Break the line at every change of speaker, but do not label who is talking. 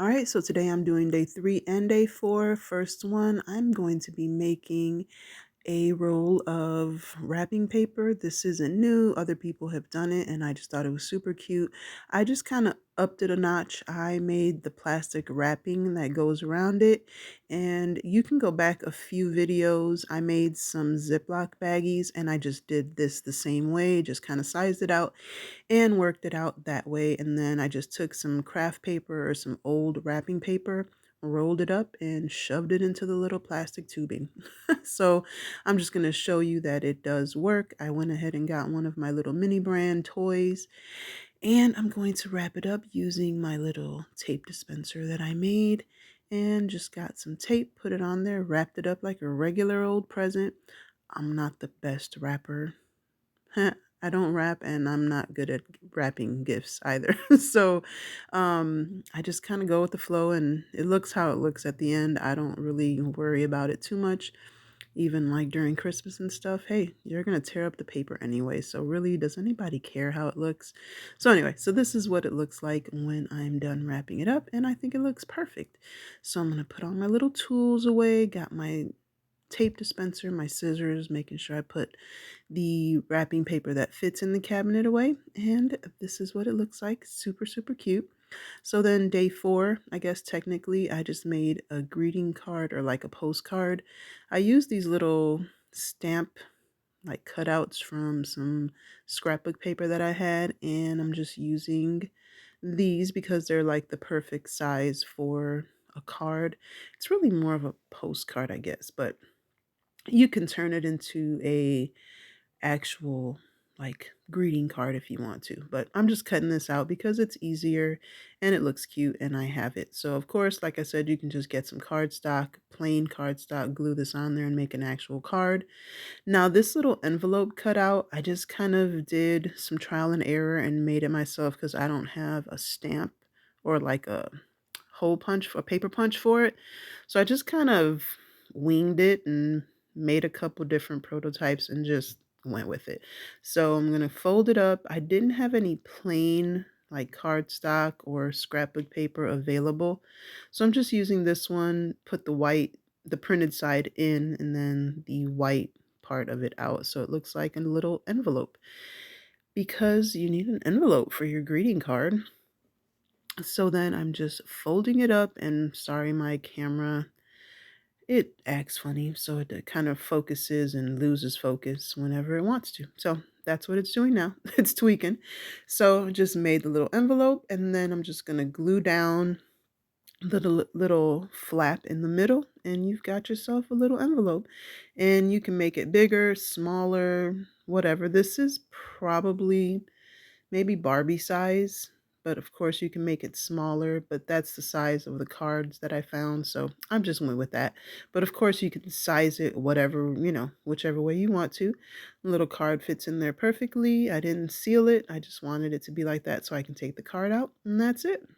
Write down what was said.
All right, so today I'm doing day 3 and day 4. First one, I'm going to be making a roll of wrapping paper. This isn't new. Other people have done it and I just thought it was super cute. I just kind of upped it a notch. I made the plastic wrapping that goes around it, and you can go back a few videos. I made some Ziploc baggies and I just did this the same way, just kind of sized it out and worked it out that way. And then I just took some craft paper or some old wrapping paper, rolled it up and shoved it into the little plastic tubing. So I'm just going to show you that it does work. I went ahead and got one of my little mini brand toys, and I'm going to wrap it up using my little tape dispenser that I made, and just got some tape, put it on there, wrapped it up like a regular old present. I'm not the best wrapper. I don't rap, and I'm not good at wrapping gifts either. So I just kind of go with the flow, and it looks how it looks at the end. I don't really worry about it too much. Even like during Christmas and stuff, hey, you're going to tear up the paper anyway. So really, does anybody care how it looks? So anyway, so this is what it looks like when I'm done wrapping it up, and I think it looks perfect. So I'm going to put all my little tools away, got my tape dispenser, my scissors, making sure I put the wrapping paper that fits in the cabinet away. And this is what it looks like. Super, super cute. So then day 4, I guess technically I just made a greeting card or like a postcard. I used these little stamp like cutouts from some scrapbook paper that I had, and I'm just using these because they're like the perfect size for a card. It's really more of a postcard, I guess, but you can turn it into a actual like greeting card if you want to, but I'm just cutting this out because it's easier and it looks cute and I have it. So of course, like I said, you can just get some cardstock, plain cardstock, glue this on there and make an actual card. Now this little envelope cutout, I just kind of did some trial and error and made it myself because I don't have a stamp or like a hole punch or paper punch for it. So I just kind of winged it and made a couple different prototypes and just went with it. So I'm going to fold it up. I didn't have any plain like cardstock or scrapbook paper available. So I'm just using this one, put the printed side in, and then the white part of it out. So it looks like a little envelope because you need an envelope for your greeting card. So then I'm just folding it up, and sorry, my camera, it acts funny. So it kind of focuses and loses focus whenever it wants to. So that's what it's doing now. It's tweaking. So I just made the little envelope, and then I'm just going to glue down little flap in the middle, and you've got yourself a little envelope. And you can make it bigger, smaller, whatever. This is probably maybe Barbie size, but of course you can make it smaller, but that's the size of the cards that I found, so I'm just went with that. But of course you can size it whatever, whichever way you want to. The little card fits in there perfectly. I didn't seal it. I just wanted it to be like that so I can take the card out, and that's it.